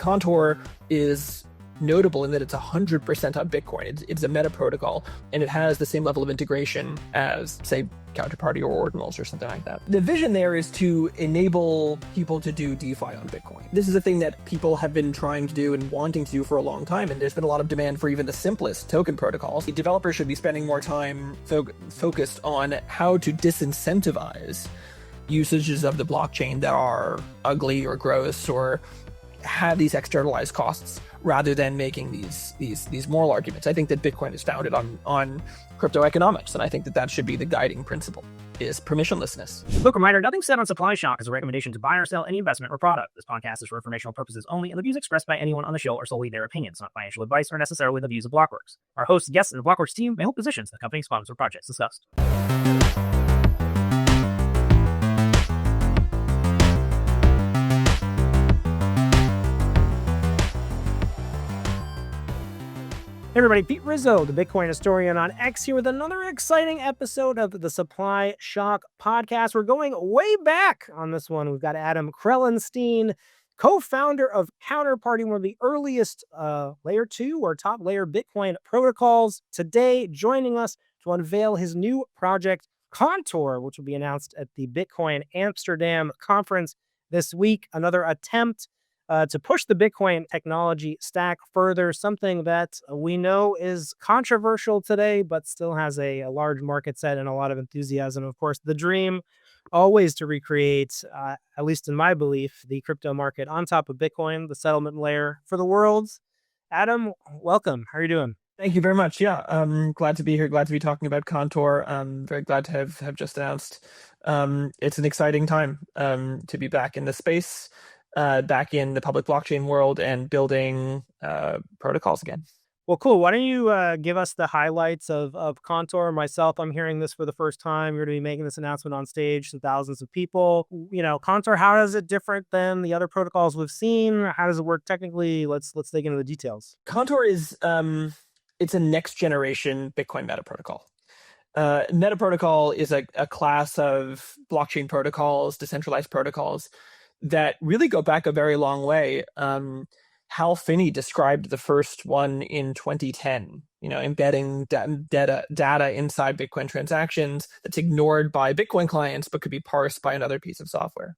Kontor is notable in that it's 100% on Bitcoin. It's a meta protocol, and it has the same level of integration as, say, Counterparty or Ordinals or something like that. The vision there is to enable people to do DeFi on Bitcoin. This is a thing that people have been trying to do and wanting to do for a long time, and there's been a lot of demand for even the simplest token protocols. Developers should be spending more time focused on how to disincentivize usages of the blockchain that are ugly or gross or have these externalized costs, rather than making these moral arguments. I think that Bitcoin is founded on crypto economics, and I think that should be the guiding principle, is permissionlessness. Quick reminder, nothing said on Supply Shock is a recommendation to buy or sell any investment or product. This podcast is for informational purposes only, and the views expressed by anyone on the show are solely their opinions, not financial advice or necessarily the views of Blockworks. Our hosts, guests, and the Blockworks team may hold positions in the company's funds or projects discussed. Hey everybody, Pete Rizzo, the Bitcoin historian on X, here with another exciting episode of the Supply Shock podcast. We're going way back on this one. We've got Adam Krellenstein, co-founder of Counterparty, one of the earliest layer 2 or top layer Bitcoin protocols. Today, joining us to unveil his new project, Kontor, which will be announced at the Bitcoin Amsterdam conference this week. Another attempt to push the Bitcoin technology stack further, something that we know is controversial today, but still has a large market set and a lot of enthusiasm. Of course, the dream always to recreate, at least in my belief, the crypto market on top of Bitcoin, the settlement layer for the world. Adam, welcome. How are you doing? Thank you very much. Yeah, I'm glad to be here. Glad to be talking about Kontor. I'm very glad to have just announced. It's an exciting time to be back in the space. Back in the public blockchain world and building protocols again. Well, cool. Why don't you give us the highlights of Kontor? Myself, I'm hearing this for the first time. You're going to be making this announcement on stage to thousands of people. You know, Kontor, how is it different than the other protocols we've seen? How does it work technically? Let's dig into the details. Kontor is it's a next generation Bitcoin meta protocol. Meta protocol is a class of blockchain protocols, decentralized protocols, that really go back a very long way. Hal Finney described the first one in 2010, embedding data inside Bitcoin transactions that's ignored by Bitcoin clients, but could be parsed by another piece of software.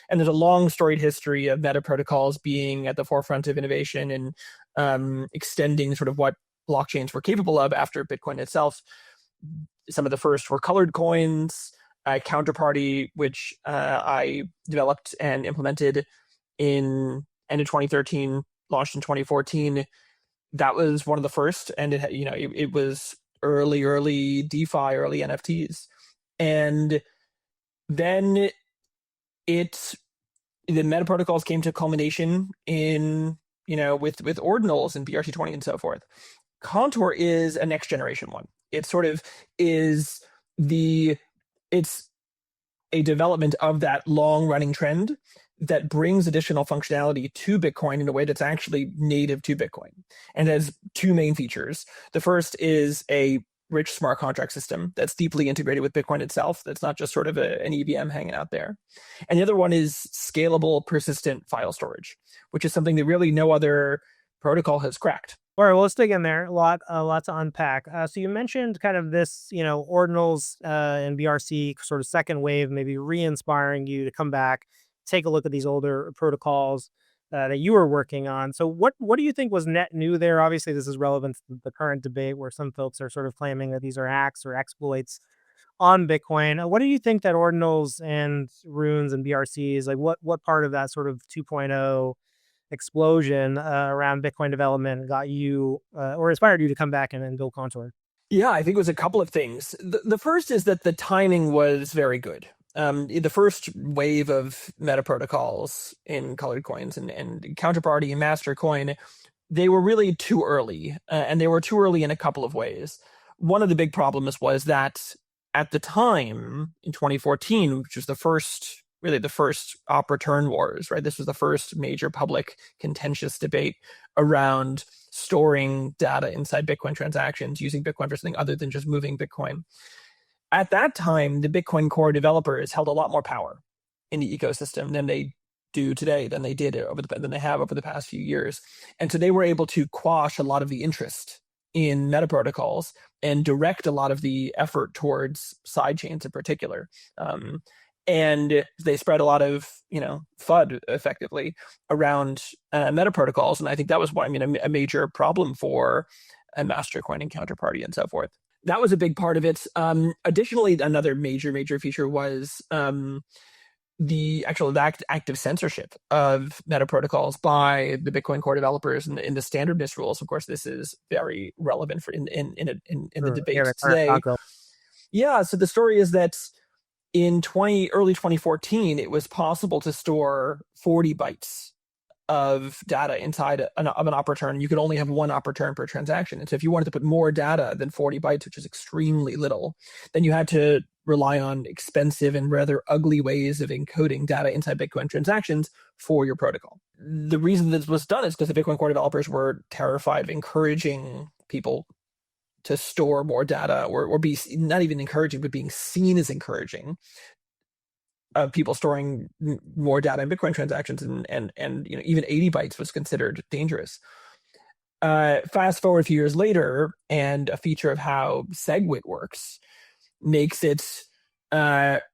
And there's a long storied history of meta protocols being at the forefront of innovation and extending sort of what blockchains were capable of after Bitcoin itself. Some of the first were colored coins. Counterparty, which I developed and implemented in end of 2013, launched in 2014. That was one of the first, and it was early DeFi, early NFTs, and then the meta protocols came to culmination in with Ordinals and BRC20 and so forth. Kontor is a next generation one. It sort of is it's a development of that long-running trend that brings additional functionality to Bitcoin in a way that's actually native to Bitcoin, and has two main features. The first is a rich smart contract system that's deeply integrated with Bitcoin itself. That's not just sort of an EVM hanging out there. And the other one is scalable, persistent file storage, which is something that really no other protocol has cracked. All right, well, let's dig in there. A lot to unpack. So you mentioned kind of this, Ordinals and BRC sort of second wave, maybe re-inspiring you to come back, take a look at these older protocols that you were working on. So what do you think was net new there? Obviously, this is relevant to the current debate where some folks are sort of claiming that these are hacks or exploits on Bitcoin. What do you think that Ordinals and Runes and BRCs, like what part of that sort of 2.0 explosion around Bitcoin development got you or inspired you to come back and build Kontor? Yeah, I think it was a couple of things. The first is that the timing was very good. The first wave of meta protocols in colored coins and Counterparty and Mastercoin, they were really too early, and they were too early in a couple of ways. One of the big problems was that at the time in 2014, which was the first op return wars, right? This was the first major public contentious debate around storing data inside Bitcoin transactions, using Bitcoin for something other than just moving Bitcoin. At that time, the Bitcoin core developers held a lot more power in the ecosystem than they do today than they have over the past few years. And so they were able to quash a lot of the interest in meta protocols and direct a lot of the effort towards sidechains in particular. And they spread a lot of, FUD effectively around meta protocols. And I think that was a major problem for Mastercoin and Counterparty and so forth. That was a big part of it. Additionally, another major feature was the actual active censorship of meta protocols by the Bitcoin core developers in the standardness rules. Of course, this is very relevant for in the debate today. Yeah. So the story is that in early 2014, it was possible to store 40 bytes of data inside of an op return. You could only have one op return per transaction. And so if you wanted to put more data than 40 bytes, which is extremely little, then you had to rely on expensive and rather ugly ways of encoding data inside Bitcoin transactions for your protocol. The reason this was done is because the Bitcoin core developers were terrified of encouraging people to store more data, or be not even encouraging, but being seen as encouraging of people storing more data in Bitcoin transactions, and even 80 bytes was considered dangerous. Fast forward a few years later, and a feature of how SegWit works makes it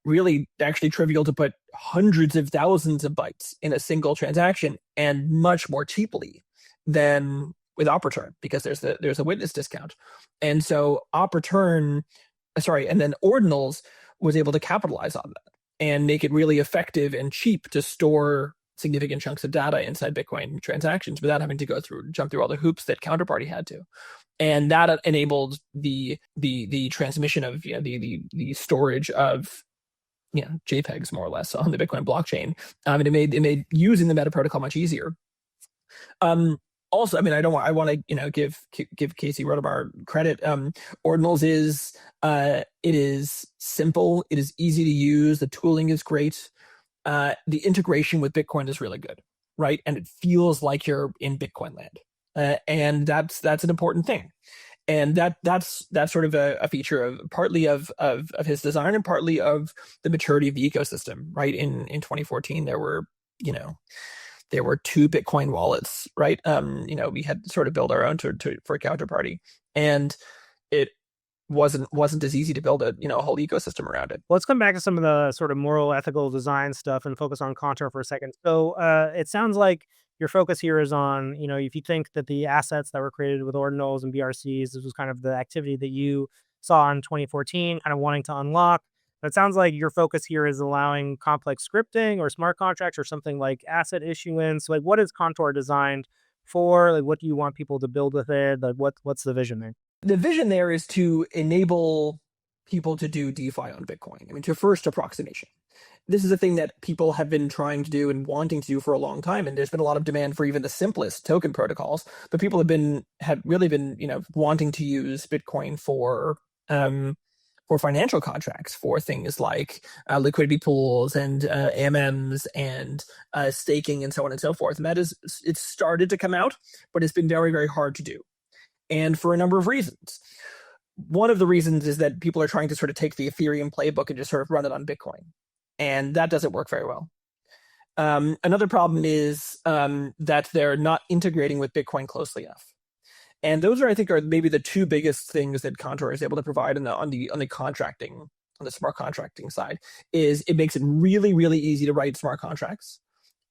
really actually trivial to put hundreds of thousands of bytes in a single transaction, and much more cheaply than with op return, because there's a witness discount. And so and then Ordinals was able to capitalize on that and make it really effective and cheap to store significant chunks of data inside Bitcoin transactions without having to jump through all the hoops that Counterparty had to. And that enabled the transmission of the storage of JPEGs, more or less, on the Bitcoin blockchain. And it made using the meta protocol much easier. Also, I want to give Casey Rodebar credit. Ordinals is simple, it is easy to use, the tooling is great, the integration with Bitcoin is really good, right? And it feels like you're in Bitcoin land, and that's an important thing. And that's sort of a feature of partly of his design and partly of the maturity of the ecosystem, right? In 2014, there were 2 Bitcoin wallets, right? We had sort of build our own for Counterparty, and it wasn't as easy to build a whole ecosystem around it. Let's come back to some of the sort of moral, ethical design stuff and focus on Kontor for a second. So it sounds like your focus here is on, if you think that the assets that were created with Ordinals and BRCs, this was kind of the activity that you saw in 2014, kind of wanting to unlock. But it sounds like your focus here is allowing complex scripting or smart contracts or something like asset issuance. Like, what is Kontor designed for? Like, what do you want people to build with it? Like, what's the vision there? The vision there is to enable people to do DeFi on Bitcoin. To first approximation. This is a thing that people have been trying to do and wanting to do for a long time, and there's been a lot of demand for even the simplest token protocols. But people have really been wanting to use Bitcoin for financial contracts, for things like liquidity pools and AMMs and staking and so on and so forth. And it's started to come out, but it's been very, very hard to do. And for a number of reasons. One of the reasons is that people are trying to sort of take the Ethereum playbook and just sort of run it on Bitcoin. And that doesn't work very well. Another problem is that they're not integrating with Bitcoin closely enough. And those are maybe the 2 biggest things that Kontor is able to provide on the contracting, on the smart contracting side. Is it makes it really, really easy to write smart contracts,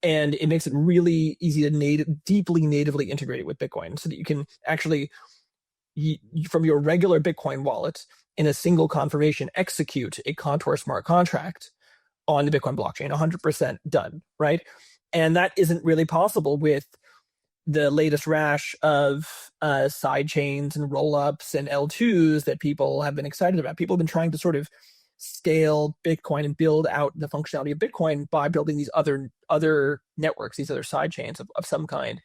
and it makes it really easy to deeply natively integrate it with Bitcoin, so that you can actually, from your regular Bitcoin wallet, in a single confirmation, execute a Kontor smart contract on the Bitcoin blockchain, 100% done, right? And that isn't really possible with the latest rash of sidechains and rollups and L2s that people have been excited about. People have been trying to sort of scale Bitcoin and build out the functionality of Bitcoin by building these other networks, these other sidechains of some kind,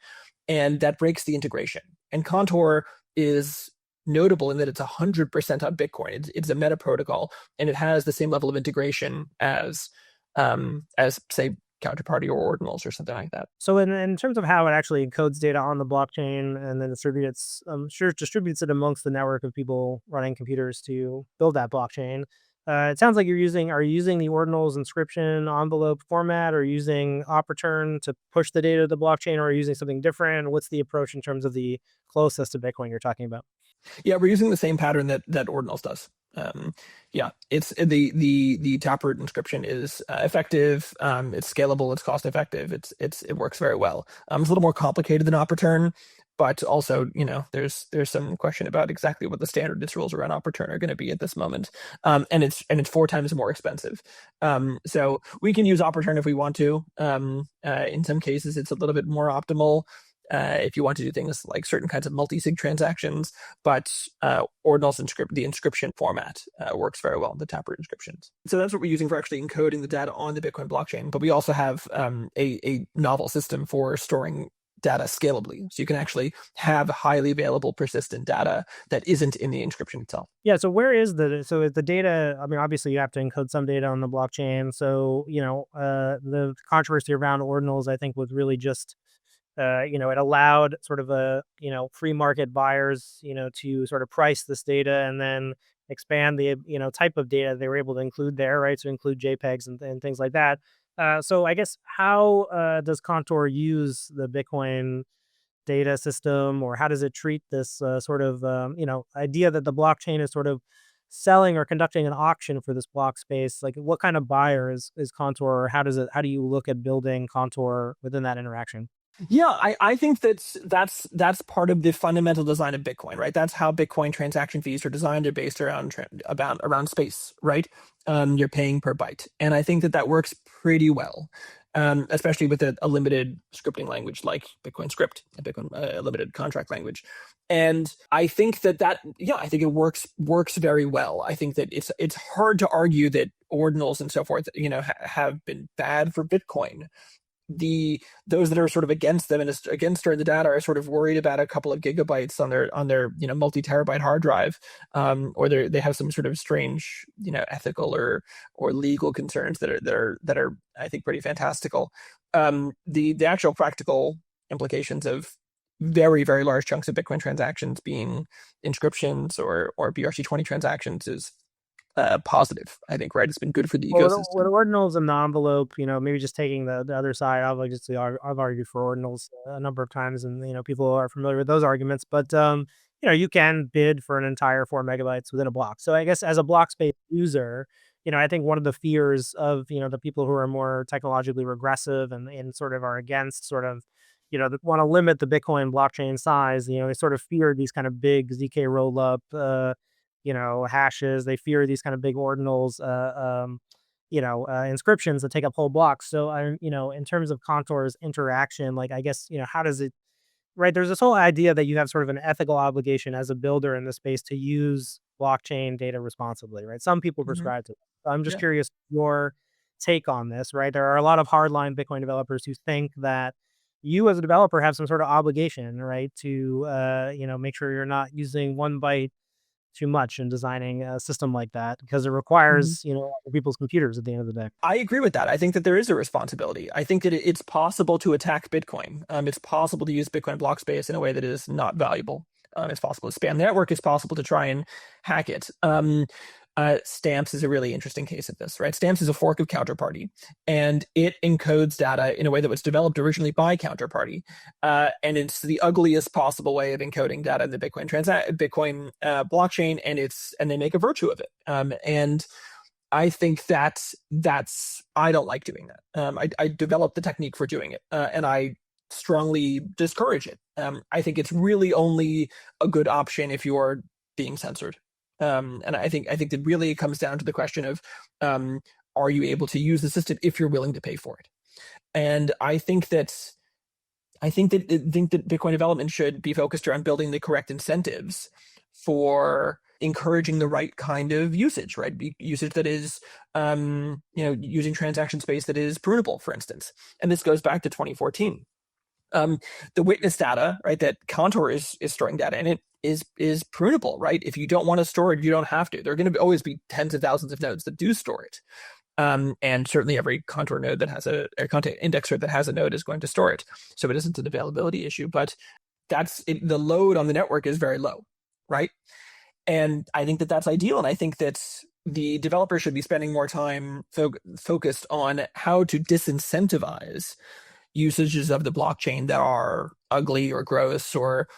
and that breaks the integration. And Kontor is notable in that it's 100% on Bitcoin. It's a meta protocol, and it has the same level of integration as say Counterparty or Ordinals or something like that. So in terms of how it actually encodes data on the blockchain and then distributes it amongst the network of people running computers to build that blockchain, It sounds like are you using the Ordinals inscription envelope format, or using op return to push the data to the blockchain, or are you using something different? What's the approach in terms of the closest to Bitcoin you're talking about? Yeah, we're using the same pattern that Ordinals does. Yeah, it's the taproot inscription is effective. It's scalable. It's cost effective. It works very well. It's a little more complicated than op return, but also there's some question about exactly what the standard rules around op return are going to be at this moment. And it's 4 times more expensive. So we can use op return if we want to. In some cases, it's a little bit more optimal. If you want to do things like certain kinds of multi-sig transactions, but Ordinals the inscription format works very well, the taproot inscriptions. So that's what we're using for actually encoding the data on the Bitcoin blockchain. But we also have a novel system for storing data scalably. So you can actually have highly available persistent data that isn't in the inscription itself. Yeah. So where is is the data? I mean, obviously you have to encode some data on the blockchain. So, the controversy around Ordinals, I think, was really just, it allowed sort of free market buyers, to sort of price this data and then expand the, type of data they were able to include there, right? So include JPEGs and things like that. So I guess how does Contour use the Bitcoin data system, or how does it treat this idea that the blockchain is sort of selling or conducting an auction for this block space? Like, what kind of buyer is Contour, or how do you look at building Contour within that interaction? Yeah, I think that's part of the fundamental design of Bitcoin, right? That's how Bitcoin transaction fees are designed. They're based around space, right? You're paying per byte, and I think that works pretty well, especially with a limited scripting language like Bitcoin Script, a Bitcoin limited contract language. And I think I think it works very well. I think that it's hard to argue that ordinals and so forth, have been bad for Bitcoin. Those that are sort of against them and against storing the data are sort of worried about a couple of gigabytes on their multi-terabyte hard drive, or they have some sort of strange ethical or legal concerns that are I think pretty fantastical. The actual practical implications of very, very large chunks of Bitcoin transactions being inscriptions or BRC20 transactions is positive, I think, right? It's been good for the ecosystem. With ordinals in the envelope, maybe just taking the other side, I've argued for ordinals a number of times, and people are familiar with those arguments. But you can bid for an entire 4 megabytes within a block. So I guess as a block space user, I think one of the fears of the people who are more technologically regressive and sort of are against sort of that want to limit the Bitcoin blockchain size. They sort of fear these kind of big ZK rollup hashes. They fear these kind of big ordinals, inscriptions that take up whole blocks. So in terms of Contour's interaction, like, I guess, how does it, right? There's this whole idea that you have sort of an ethical obligation as a builder in the space to use blockchain data responsibly, right? Some people prescribe to it. So I'm just curious your take on this, right? There are a lot of hardline Bitcoin developers who think that you as a developer have some sort of obligation, right, to make sure you're not using 1 byte too much in designing a system like that, because it requires people's computers at the end of the day. I agree with that. I think that there is a responsibility. I think that it's possible to attack Bitcoin. It's possible to use Bitcoin block space in a way that is not valuable. It's possible to spam the network. It's possible to try and hack it. Stamps is a really interesting case of this, right? Stamps is a fork of Counterparty, and it encodes data in a way that was developed originally by Counterparty, and it's the ugliest possible way of encoding data in the Bitcoin blockchain, and they make a virtue of it. And I think that's I don't like doing that. I developed the technique for doing it, and I strongly discourage it. I think it's really only a good option if you're being censored. And I think that really it comes down to the question of, are you able to use the system if you're willing to pay for it? And I think that Bitcoin development should be focused around building the correct incentives for encouraging the right kind of usage, right? Usage that is, using transaction space that is prunable, for instance. And this goes back to 2014. The witness data, right, that Contour is storing data in it is prunable, right? If you don't want to store it, you don't have to. There are going to always be tens of thousands of nodes that do store it. And certainly every Contour node that has a content indexer that has a node is going to store it. So it isn't an availability issue, but the load on the network is very low, right? And I think that's ideal. And I think that the developer should be spending more time focused on how to disincentivize usages of the blockchain that are ugly or gross or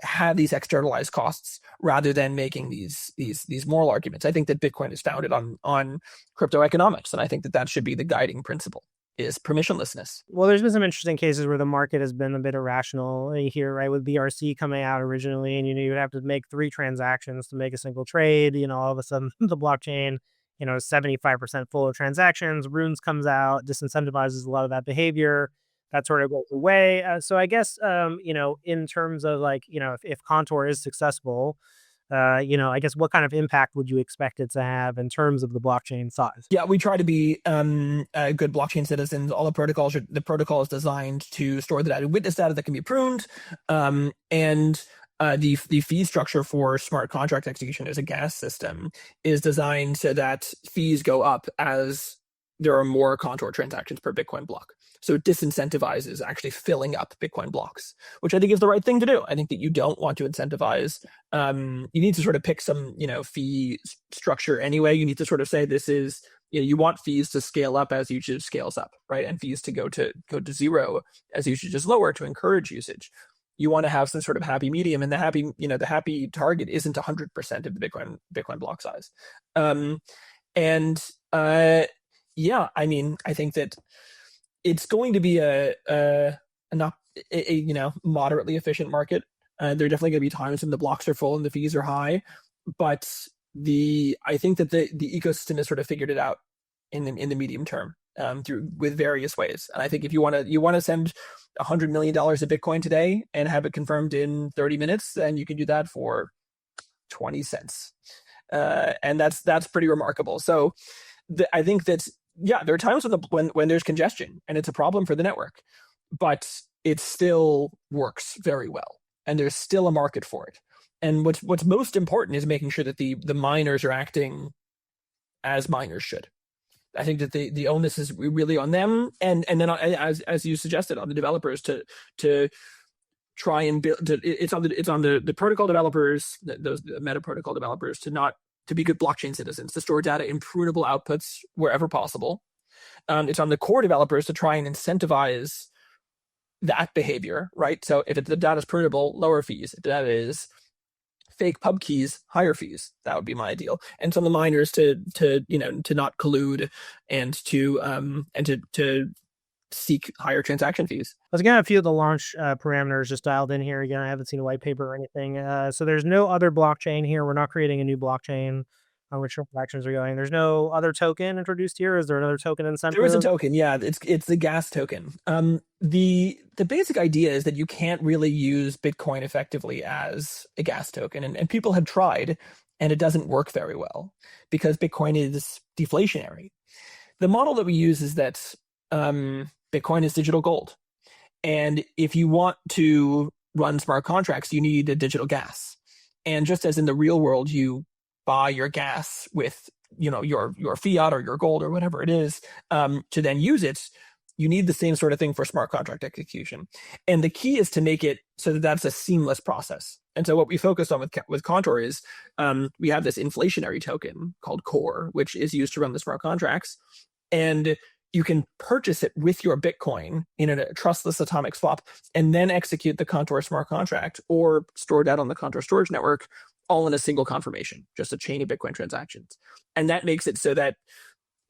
have these externalized costs, rather than making these moral arguments. I think that Bitcoin is founded on crypto economics, and I think that that should be the guiding principle, is permissionlessness. Well, there's been some interesting cases where the market has been a bit irrational here, right? With BRC coming out originally, and you would have to make 3 transactions to make a single trade. All of a sudden the blockchain, is 75% full of transactions. Runes comes out, disincentivizes a lot of that behavior. That sort of goes away. So I guess, in terms of if Contour is successful, I guess what kind of impact would you expect it to have in terms of the blockchain size? Yeah, we try to be good blockchain citizens. All the protocol is designed to store the data, witness data that can be pruned, and the fee structure for smart contract execution as a gas system is designed so that fees go up as there are more Contour transactions per Bitcoin block. So it disincentivizes actually filling up Bitcoin blocks, which I think is the right thing to do. I think that you don't want to incentivize. You need to sort of pick some, fee structure anyway. You need to sort of say this is, you want fees to scale up as usage scales up, right? And fees to go to zero as usage is lower to encourage usage. You want to have some sort of happy medium, and the happy target isn't 100% of the Bitcoin block size. Yeah, I mean, I think that it's going to be a moderately efficient market. There are definitely going to be times when the blocks are full and the fees are high, but I think that the ecosystem has sort of figured it out in the medium term with various ways. And I think if you want to send $100 million of Bitcoin today and have it confirmed in 30 minutes, then you can do that for 20 cents, and that's pretty remarkable. So I think that. Yeah, there are times when there's congestion and it's a problem for the network, but it still works very well, and there's still a market for it. And what's most important is making sure that the miners are acting as miners should. I think that the onus is really on them, and then as you suggested, on the developers to try and build. It's on the protocol developers, those meta protocol developers, to be good blockchain citizens, to store data in prunable outputs wherever possible. It's on the core developers to try and incentivize that behavior, right? So if the data is prunable, lower fees. If the data is fake pub keys, higher fees. That would be my ideal. And it's on the miners to not collude and to seek higher transaction fees. Let's get a few of the launch parameters just dialed in here. Again, I haven't seen a white paper or anything. So there's no other blockchain here. We're not creating a new blockchain on which transactions are going. There's no other token introduced here. Is there another token incentive? There is a token, yeah. It's the gas token. The basic idea is that you can't really use Bitcoin effectively as a gas token, and people have tried, and it doesn't work very well because Bitcoin is deflationary. The model that we use is that Bitcoin is digital gold. And if you want to run smart contracts, you need a digital gas. And just as in the real world, you buy your gas with, your fiat or your gold or whatever it is, to then use it, you need the same sort of thing for smart contract execution. And the key is to make it so that that's a seamless process. And so what we focused on with Kontor is we have this inflationary token called Core, which is used to run the smart contracts. And you can purchase it with your Bitcoin in a trustless atomic swap and then execute the Kontor smart contract or store that on the Kontor storage network, all in a single confirmation, just a chain of Bitcoin transactions. And that makes it so that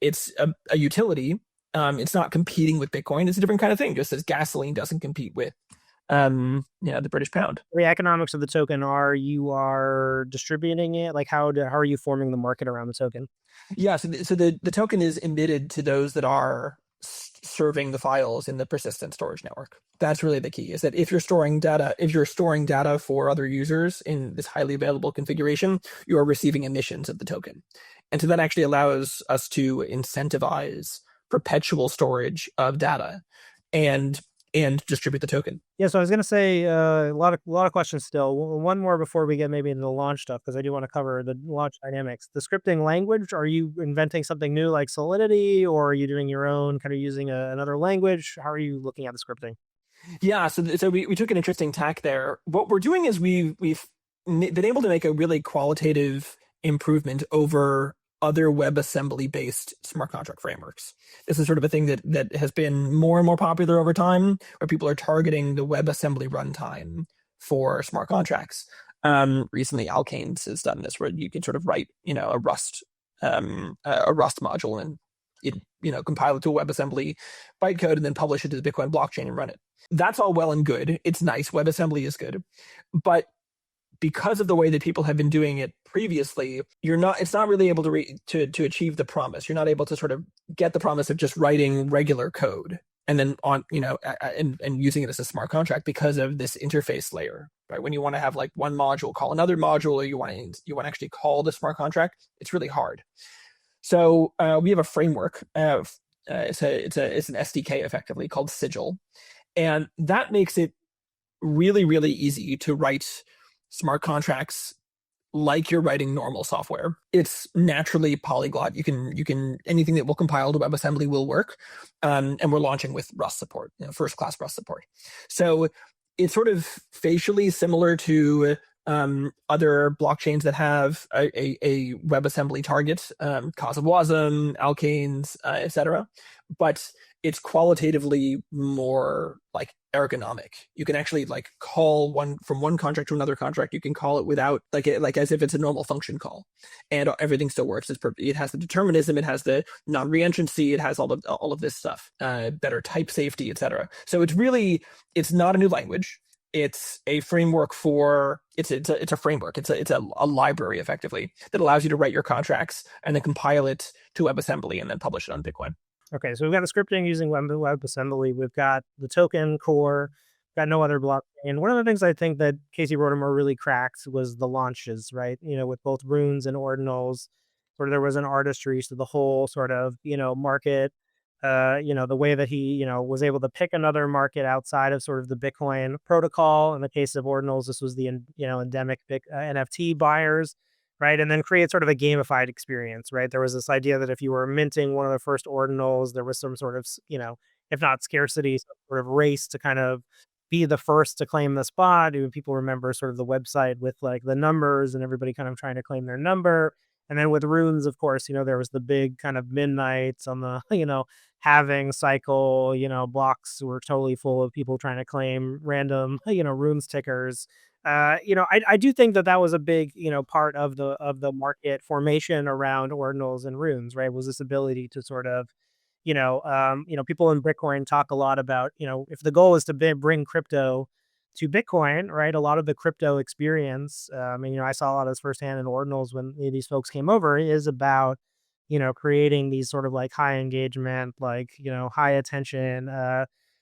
it's a utility. It's not competing with Bitcoin. It's a different kind of thing, just as gasoline doesn't compete with the British pound. The economics of the token you are distributing it. Like how are you forming the market around the token? Yeah, so the token is emitted to those that are serving the files in the persistent storage network. That's really the key, is that if you're storing data for other users in this highly available configuration, you are receiving emissions of the token. And so that actually allows us to incentivize perpetual storage of data and distribute the token. Yeah, so I was going to say a lot of questions still. One more before we get maybe into the launch stuff, because I do want to cover the launch dynamics. The scripting language, are you inventing something new like Solidity, or are you doing your own, kind of using another language? How are you looking at the scripting? Yeah, so we took an interesting tack there. What we're doing is we've been able to make a really qualitative improvement over other WebAssembly based smart contract frameworks. This is sort of a thing that has been more and more popular over time, where people are targeting the WebAssembly runtime for smart contracts. Recently, Alkanes has done this, where you can sort of write, a Rust module and it, compile it to a WebAssembly bytecode and then publish it to the Bitcoin blockchain and run it. That's all well and good. It's nice. WebAssembly is good, but because of the way that people have been doing it previously, it's not really able to achieve the promise. You're not able to sort of get the promise of just writing regular code and then and using it as a smart contract because of this interface layer, right? When you want to have like one module call another module, or you want to actually call the smart contract, it's really hard. So we have a framework. It's an SDK effectively called Sigil, and that makes it really, really easy to write smart contracts like you're writing normal software. It's naturally polyglot. You can anything that will compile to WebAssembly will work, and we're launching with Rust support, first-class Rust support. So it's sort of facially similar to other blockchains that have a WebAssembly target, Cause of Wasm, Alkanes, etc. But it's qualitatively more like ergonomic. You can actually like call from one contract to another contract. You can call it without like as if it's a normal function call, and everything still works. It has the determinism, it has the non-reentrancy, it has all of this stuff, better type safety, etc. So it's not a new language. It's a framework it's a framework. It's a library effectively that allows you to write your contracts and then compile it to WebAssembly and then publish it on Bitcoin. Okay, so we've got the scripting using WebAssembly. We've got the token core. We've got no other blockchain. One of the things I think that Casey Rodarmor really cracked was the launches, right? With both runes and ordinals, where there was an artistry to the whole sort of, market. The way that he, was able to pick another market outside of sort of the Bitcoin protocol. In the case of ordinals, this was the, endemic NFT buyers. Right. And then create sort of a gamified experience. Right. There was this idea that if you were minting one of the first ordinals, there was some sort of, if not scarcity, some sort of race to kind of be the first to claim the spot. People remember sort of the website with like the numbers and everybody kind of trying to claim their number. And then with runes, of course, there was the big kind of midnights on the, halving cycle, blocks were totally full of people trying to claim random, rune stickers. I do think that was a big, part of the market formation around ordinals and runes, right? Was this ability to sort of, people in Bitcoin talk a lot about, if the goal is to bring crypto to Bitcoin, right? A lot of the crypto experience, I saw a lot of this firsthand in ordinals when these folks came over, is about, creating these sort of like high engagement, like, high attention,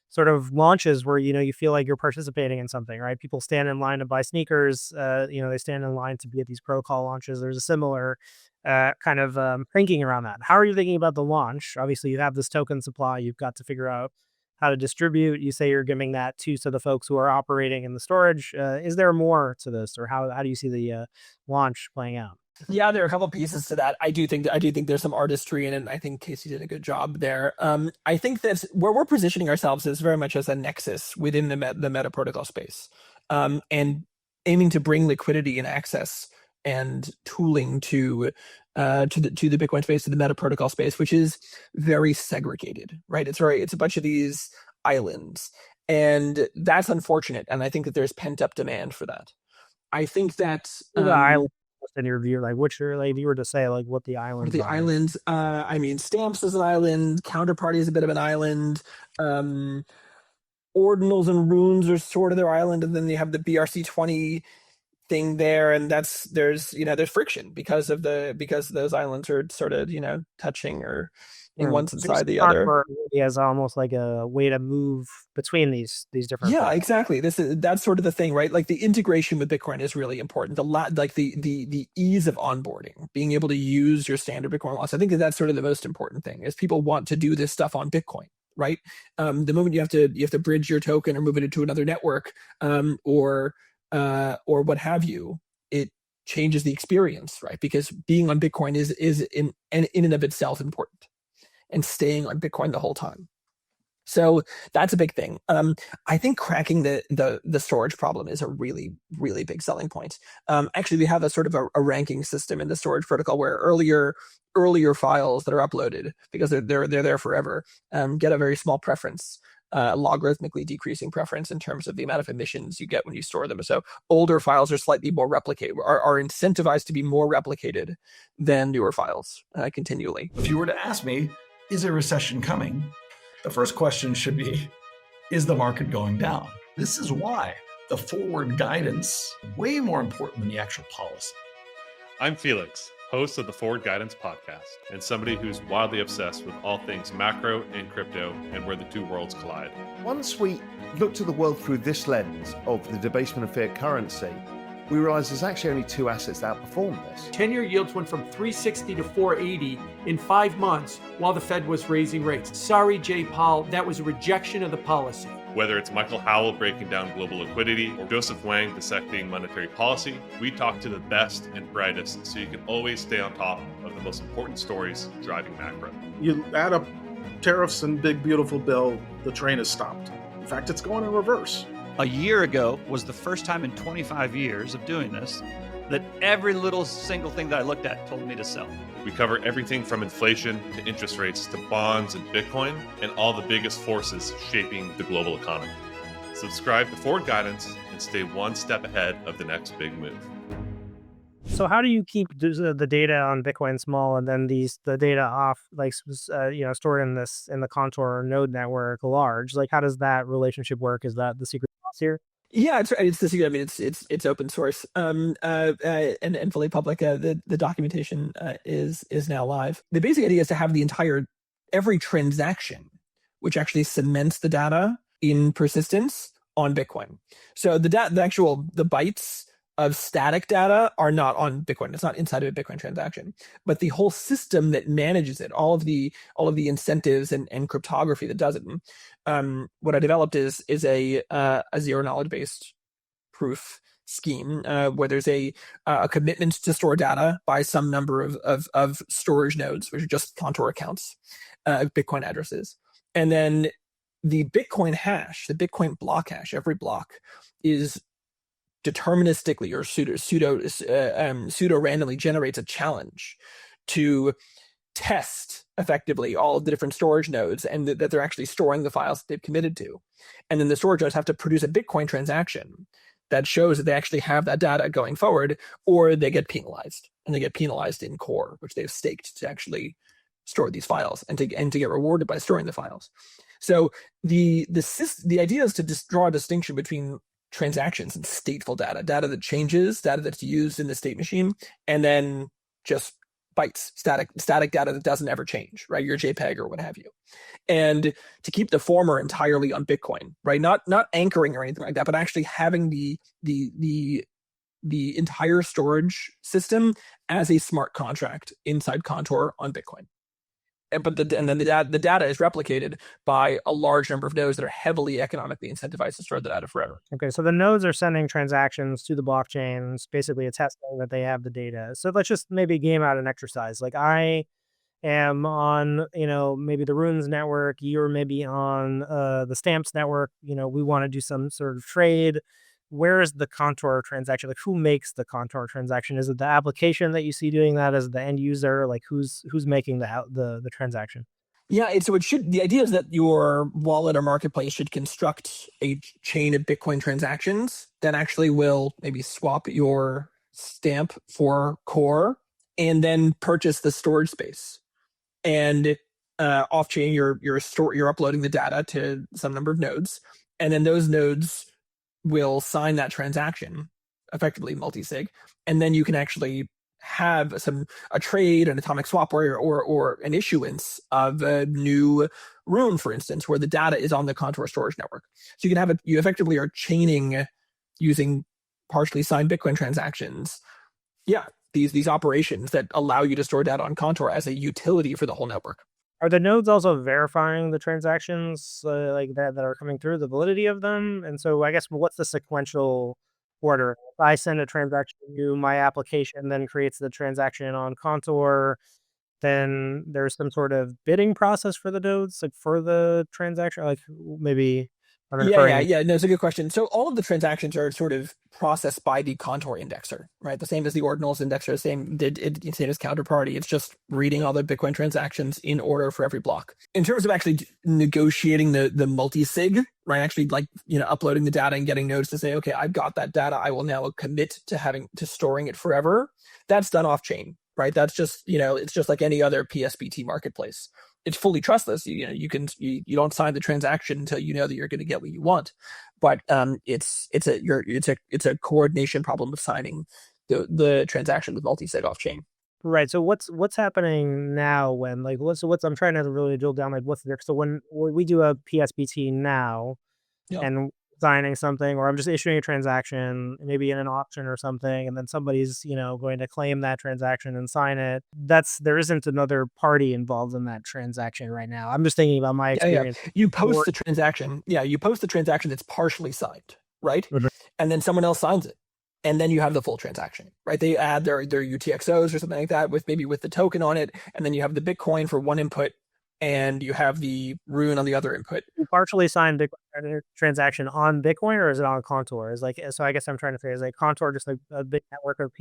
sort of launches where, you feel like you're participating in something, right? People stand in line to buy sneakers, they stand in line to be at these protocol launches. There's a similar kind of thinking around that. How are you thinking about the launch? Obviously, you have this token supply. You've got to figure out how to distribute. You say you're giving that to the folks who are operating in the storage. Is there more to this, or how do you see the launch playing out? Yeah, there are a couple pieces to that. I do think there's some artistry in it, and I think Casey did a good job there. I think that where we're positioning ourselves is very much as a nexus within the meta protocol space, and aiming to bring liquidity and access and tooling to the Bitcoin space, to the meta protocol space, which is very segregated, right? It's a bunch of these islands, and that's unfortunate. And I think that there's pent up demand for that. I think that the island in your view, like which are, like, if you were to say like what the islands the are. Islands, Stamps is an island, Counterparty is a bit of an island, Ordinals and Runes are sort of their island, and then you have the BRC20 thing there, and there's friction because those islands are sort of touching or in one's inside the other. He has almost like a way to move between these different. Yeah, products. Exactly. That's sort of the thing, right? Like the integration with Bitcoin is really important. The ease of onboarding, being able to use your standard Bitcoin wallets. I think that's sort of the most important thing. Is people want to do this stuff on Bitcoin, right? The moment you have to bridge your token or move it into another network, or what have you, it changes the experience, right? Because being on Bitcoin is in and of itself important, and staying on Bitcoin the whole time. So that's a big thing. I think cracking the storage problem is a really, really big selling point. Actually, we have a sort of a ranking system in the storage protocol where earlier files that are uploaded, because they're there forever, get a very small preference, logarithmically decreasing preference in terms of the amount of emissions you get when you store them. So older files are slightly more are incentivized to be more replicated than newer files continually. If you were to ask me, is a recession coming? The first question should be, is the market going down? This is why the forward guidance is way more important than the actual policy. I'm Felix, host of the Forward Guidance podcast, and somebody who's wildly obsessed with all things macro and crypto and where the two worlds collide. Once we look to the world through this lens of the debasement of fiat currency, we realize there's actually only two assets that outperform this. 10-year yields went from 360 to 480 in 5 months while the Fed was raising rates. Sorry, Jay Powell, that was a rejection of the policy. Whether it's Michael Howell breaking down global liquidity or Joseph Wang dissecting monetary policy, we talk to the best and brightest so you can always stay on top of the most important stories driving macro. You add up tariffs and big beautiful bill, the train is stopped. In fact, it's going in reverse. A year ago was the first time in 25 years of doing this that every little single thing that I looked at told me to sell. We cover everything from inflation to interest rates to bonds and Bitcoin and all the biggest forces shaping the global economy. Subscribe to Forward Guidance and stay one step ahead of the next big move. So how do you keep the data on Bitcoin small and then the data off, like stored in the Contor node network large? Like, how does that relationship work? Is that the secret sauce here? Yeah, it's the secret. I mean, it's open source and fully public. The documentation is now live. The basic idea is to have every transaction, which actually cements the data in persistence on Bitcoin. So the bytes of static data are not on Bitcoin. It's not inside of a Bitcoin transaction, but the whole system that manages it, all of the incentives and cryptography that does it. What I developed is a zero knowledge based proof scheme where there's a commitment to store data by some number of storage nodes, which are just Contor accounts, Bitcoin addresses, and then the Bitcoin hash, the Bitcoin block hash, every block is deterministically or pseudo randomly generates a challenge to test effectively all of the different storage nodes and that they're actually storing the files that they've committed to. And then the storage nodes have to produce a Bitcoin transaction that shows that they actually have that data going forward, or they get penalized. And they get penalized in core, which they've staked to actually store these files and to get rewarded by storing the files. So the idea is to just draw a distinction between transactions and stateful data that changes, data that's used in the state machine, and then just bytes, static data that doesn't ever change, right? Your JPEG or what have you. And to keep the former entirely on Bitcoin, right? Not anchoring or anything like that, but actually having the entire storage system as a smart contract inside Contor on Bitcoin. And then the data is replicated by a large number of nodes that are heavily economically incentivized to store the data forever. Okay, so the nodes are sending transactions to the blockchains, basically attesting that they have the data. So let's just maybe game out an exercise. Like, I am on, maybe the Runes network, you're maybe on the Stamps network, we want to do some sort of trade. Where is the Contor transaction? Like, who makes the Contor transaction? Is it the application that you see doing that? Is it the end user? Like, who's making the transaction? Yeah, the idea is that your wallet or marketplace should construct a chain of Bitcoin transactions that actually will maybe swap your stamp for core and then purchase the storage space. And off chain, you're uploading the data to some number of nodes, and then those nodes will sign that transaction, effectively multi-sig, and then you can actually have a trade, an atomic swap, or an issuance of a new rune, for instance, where the data is on the Contor storage network. So you effectively are chaining using partially signed Bitcoin transactions. Yeah, these operations that allow you to store data on Contor as a utility for the whole network. Are the nodes also verifying the transactions like that are coming through, the validity of them? And so I guess what's the sequential order? If I send a transaction to you, my application then creates the transaction on Contor. then there's some sort of bidding process for the nodes, like for the transaction, like maybe I'm referring. Yeah. No, it's a good question. So all of the transactions are sort of processed by the Contor indexer, right? The same as the Ordinals indexer, same as Counterparty. It's just reading all the Bitcoin transactions in order for every block. In terms of actually negotiating the multi-sig, right? Actually, like, uploading the data and getting nodes to say, okay, I've got that data. I will now commit to storing it forever. That's done off chain, right? That's just, it's just like any other PSBT marketplace. It's fully trustless. You don't sign the transaction until you know that you're going to get what you want. But it's a coordination problem of signing the transaction with multi-sig off chain. Right. So what's happening now when like what's I'm trying to really drill down, like what's the difference. So when we do a PSBT now, Yeah. and signing something, or I'm just issuing a transaction, maybe in an auction or something, and then somebody's, going to claim that transaction and sign it. There isn't another party involved in that transaction right now. I'm just thinking about my experience. You post the transaction. Yeah, you post the transaction that's partially signed, right? Mhm. And then someone else signs it. And then you have the full transaction, right? They add their UTXOs or something like that with the token on it, and then you have the Bitcoin for one input, and you have the rune on the other input. You partially signed Bitcoin transaction on Bitcoin, or is it on Kontor? So I guess I'm trying to figure, is like Kontor just like a big network of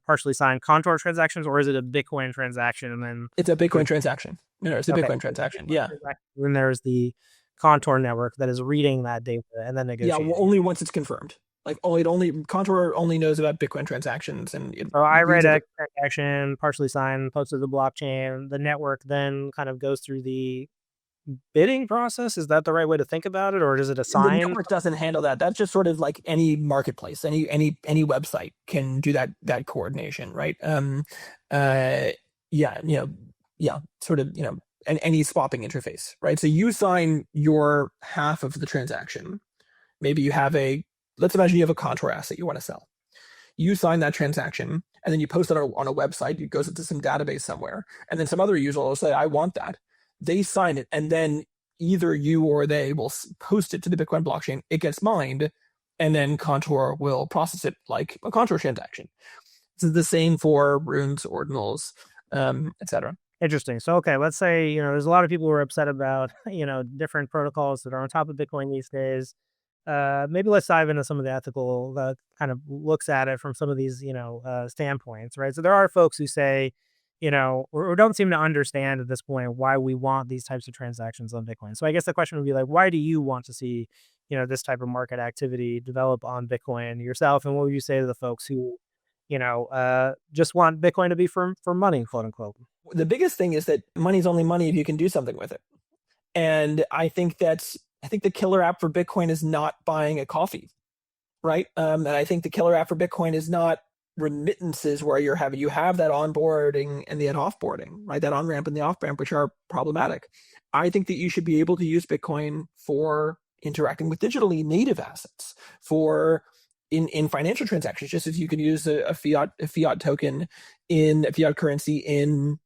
partially signed Kontor transactions, or is it a Bitcoin transaction and then it's a Bitcoin transaction? No, it's a Okay. Bitcoin transaction. Yeah. Then there's the Kontor network that is reading that data and then Yeah, negotiating. only once it's confirmed. Like Contour only knows about Bitcoin transactions, and So I write a transaction, partially signed, posted to the blockchain. The network then kind of goes through the bidding process. Is that the right way to think about it, or is it the assigned? network doesn't handle that. That's just sort of like any marketplace, any website can do that coordination, right? Sort of, any swapping interface, right? So you sign your half of the transaction. Maybe you have let's imagine you have a Contour asset you want to sell. You sign that transaction, and then you post it on a website. It goes into some database somewhere, and then some other user will say, I want that. They sign it, and then either you or they will post it to the Bitcoin blockchain. It gets mined, and then Contour will process it like a Contour transaction. It's the same for runes, ordinals, etc. Interesting. So, okay, let's say, there's a lot of people who are upset about, different protocols that are on top of Bitcoin these days. Maybe let's dive into some of the ethical kind of looks at it from some of these, standpoints, right? So there are folks who say, or don't seem to understand at this point why we want these types of transactions on Bitcoin. So I guess the question would be like, why do you want to see, this type of market activity develop on Bitcoin yourself? And what would you say to the folks who, just want Bitcoin to be for money, quote unquote? The biggest thing is that money's only money if you can do something with it. And I think the killer app for Bitcoin is not buying a coffee, right? And I think the killer app for Bitcoin is not remittances where you have that onboarding and the offboarding, right? That on-ramp and the off-ramp, which are problematic. I think that you should be able to use Bitcoin for interacting with digitally native assets, for in financial transactions, just as you can use a fiat token in a fiat currency in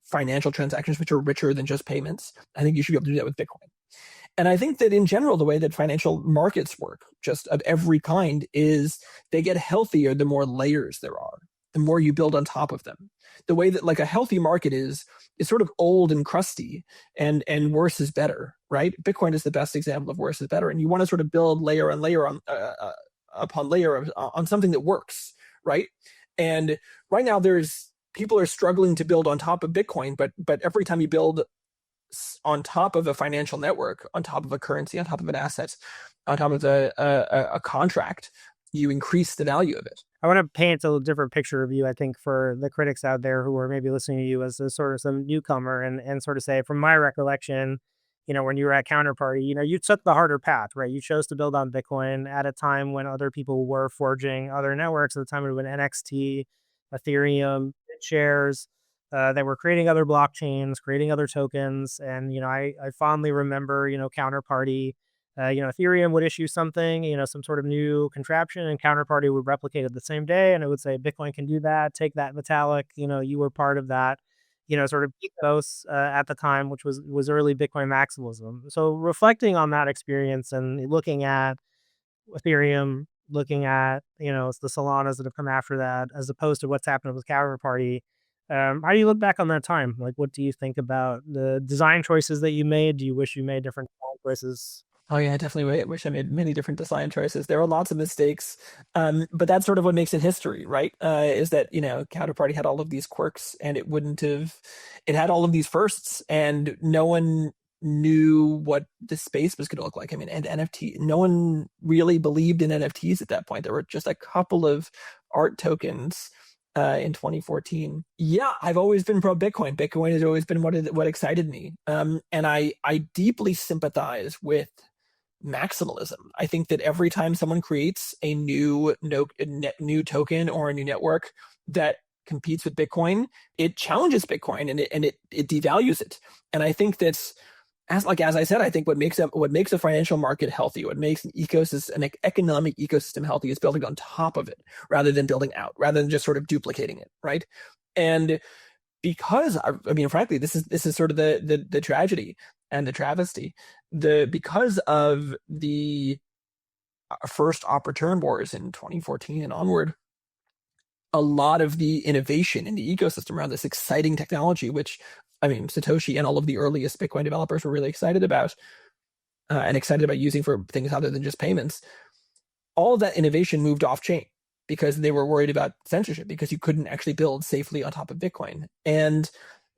financial transactions, which are richer than just payments. I think you should be able to do that with Bitcoin. And I think that in general, the way that financial markets work, just of every kind, is they get healthier the more layers there are, the more you build on top of them. The way that like a healthy market is sort of old and crusty, and worse is better, right? Bitcoin is the best example of worse is better. And you want to sort of build layer on layer upon layer on something that works, right? And right now people are struggling to build on top of Bitcoin, but every time you build on top of a financial network, on top of a currency, on top of an asset, on top of a contract, you increase the value of it. I want to paint a different picture of you, I think, for the critics out there who are maybe listening to you as a sort of some newcomer, and sort of say, from my recollection, when you were at Counterparty, you took the harder path, right? You chose to build on Bitcoin at a time when other people were forging other networks. At the time, it would have been NXT, Ethereum, BitShares. They were creating other blockchains, creating other tokens. And, I fondly remember, Counterparty, Ethereum would issue something, some sort of new contraption, and Counterparty would replicate it the same day. And it would say, Bitcoin can do that. Take that Vitalik. You were part of that, sort of ethos at the time, which was early Bitcoin maximalism. So reflecting on that experience and looking at Ethereum, looking at, the Solanas that have come after that, as opposed to what's happened with Counterparty, How do you look back on that time? Like, what do you think about the design choices that you made? Do you wish you made different choices? Oh yeah, I definitely wish I made many different design choices. There were lots of mistakes, but that's sort of what makes it history, right? Is that Counterparty had all of these quirks, and it had all of these firsts, and no one knew what the space was going to look like. I mean, and NFT, no one really believed in NFTs at that point. There were just a couple of art tokens in 2014. Yeah, I've always been pro Bitcoin. Bitcoin has always been what excited me, and I deeply sympathize with maximalism. I think that every time someone creates a new token or a new network that competes with Bitcoin, it challenges Bitcoin and it devalues it. And I think that's as I said, I think what makes a financial market healthy, what makes an economic ecosystem healthy, is building on top of it rather than building out, rather than just sort of duplicating it, right? And because I mean, frankly, this is sort of the tragedy and the travesty. Because of the first op return wars in 2014 and onward, a lot of the innovation in the ecosystem around this exciting technology, which I mean, Satoshi and all of the earliest Bitcoin developers were really excited about, and excited about using for things other than just payments. All of that innovation moved off chain because they were worried about censorship, because you couldn't actually build safely on top of Bitcoin. And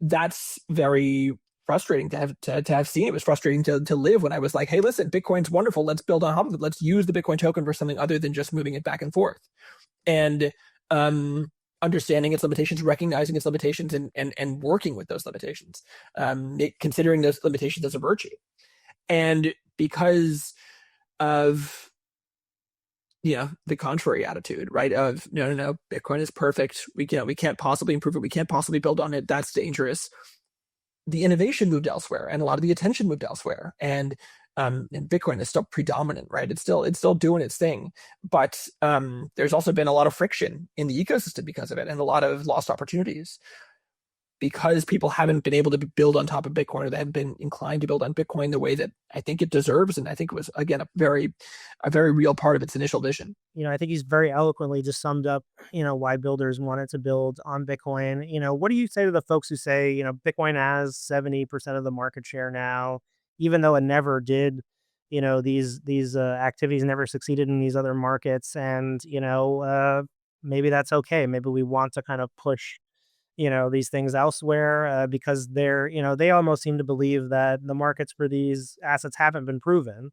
that's very frustrating to have seen. It was frustrating to live when I was like, hey, listen, Bitcoin's wonderful. Let's build on top of it. Let's use the Bitcoin token for something other than just moving it back and forth. And understanding its limitations, recognizing its limitations, and working with those limitations, considering those limitations as a virtue. And because of the contrary attitude, right? Of no, Bitcoin is perfect. We can't possibly improve it. We can't possibly build on it. That's dangerous. The innovation moved elsewhere, and a lot of the attention moved elsewhere. And Bitcoin is still predominant, right? It's still doing its thing, but there's also been a lot of friction in the ecosystem because of it, and a lot of lost opportunities because people haven't been able to build on top of Bitcoin, or they haven't been inclined to build on Bitcoin the way that I think it deserves. And I think it was, again, a very real part of its initial vision. I think he's very eloquently just summed up, why builders wanted to build on Bitcoin. What do you say to the folks who say, Bitcoin has 70% of the market share now, even though it never did, these activities never succeeded in these other markets, and maybe that's okay. Maybe we want to kind of push these things elsewhere because they almost seem to believe that the markets for these assets haven't been proven.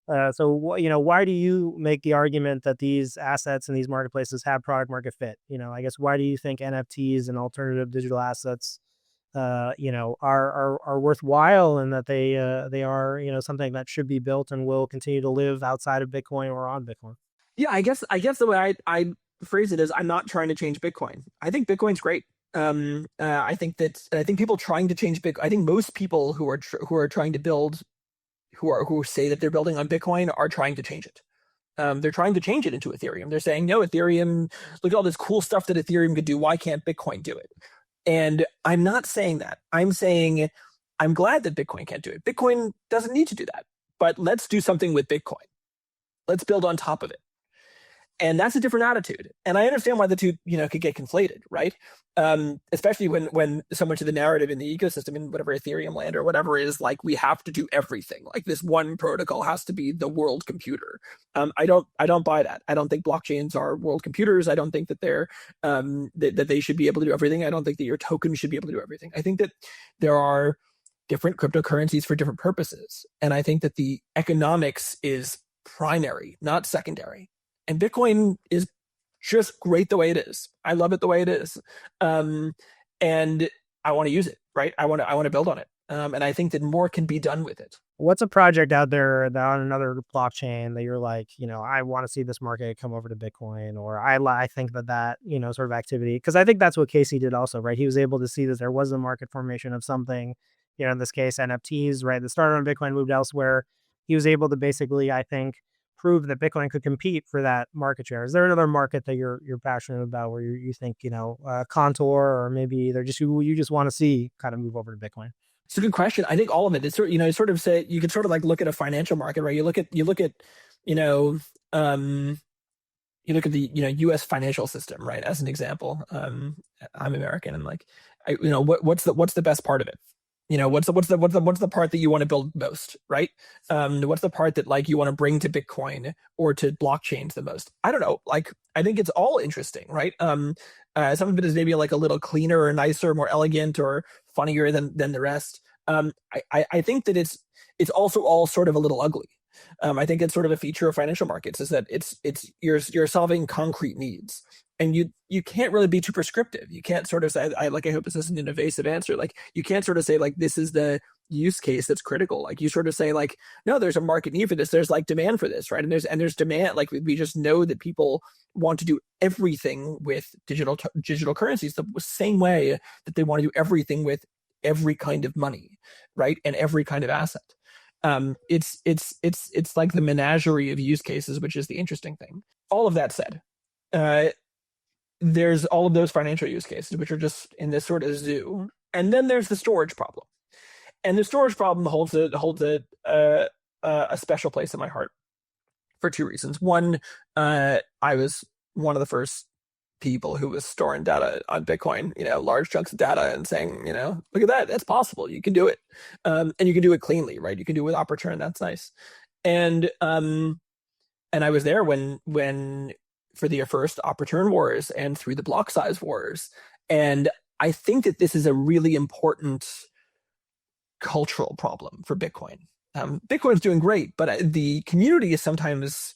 So why do you make the argument that these assets and these marketplaces have product market fit? I guess, why do you think NFTs and alternative digital assets are worthwhile, and that they are something that should be built and will continue to live outside of Bitcoin or on Bitcoin? Yeah, I guess the way I phrase it is, I'm not trying to change Bitcoin. I think Bitcoin's great. I think people trying to change Bitcoin. I think most people who are trying to build, who say that they're building on Bitcoin, are trying to change it. They're trying to change it into Ethereum. They're saying, no, Ethereum, look at all this cool stuff that Ethereum could do. Why can't Bitcoin do it? And I'm not saying that. I'm saying I'm glad that Bitcoin can't do it. Bitcoin doesn't need to do that. But let's do something with Bitcoin. Let's build on top of it. And that's a different attitude. And I understand why the two, could get conflated, right? Especially when so much of the narrative in the ecosystem, in whatever Ethereum land or whatever, is like, we have to do everything. Like, this one protocol has to be the world computer. I don't buy that. I don't think blockchains are world computers. I don't think that they're that they should be able to do everything. I don't think that your token should be able to do everything. I think that there are different cryptocurrencies for different purposes. And I think that the economics is primary, not secondary. And Bitcoin is just great the way it is. I love it the way it is. And I want to use it, right? I want to build on it. And I think that more can be done with it. What's a project out there that on another blockchain that you're like, I want to see this market come over to Bitcoin, or I think that sort of activity, because I think that's what Casey did also, right? He was able to see that there was a market formation of something, in this case, NFTs, right? That started on Bitcoin, moved elsewhere. He was able to basically, I think, prove that Bitcoin could compete for that market share. Is there another market that you're passionate about, where you think, Kontor, or maybe you just want to see kind of move over to Bitcoin? It's a good question. I think all of it. It's sort of say, you could sort of like look at a financial market, right? You look at you look at the U.S. financial system, right, as an example. I'm American, and like, what's the best part of it? What's the part that you want to build most, right? What's the part that like you want to bring to Bitcoin or to blockchains the most? I don't know. Like, I think it's all interesting, right? Some of it is maybe like a little cleaner or nicer, more elegant or funnier than the rest. I think that it's also all sort of a little ugly. I think it's sort of a feature of financial markets is that you're solving concrete needs, and you can't really be too prescriptive. You can't sort of say, I hope this isn't an evasive answer. Like, you can't sort of say like this is the use case that's critical. Like, you sort of say like, no, there's a market need for this. There's like demand for this, right? And there's demand. Like, we just know that people want to do everything with digital currencies the same way that they want to do everything with every kind of money, right? And every kind of asset. It's like the menagerie of use cases, which is the interesting thing. All of that said, there's all of those financial use cases, which are just in this sort of zoo. And then there's the storage problem. And the storage problem holds a special place in my heart for two reasons. One, I was one of the first people who was storing data on Bitcoin, large chunks of data, and saying, look at that, that's possible. You can do it. And you can do it cleanly, right? You can do it with op return. That's nice. And I was there when for the first op return wars and through the block size wars. And I think that this is a really important cultural problem for Bitcoin. Bitcoin's doing great, but the community is sometimes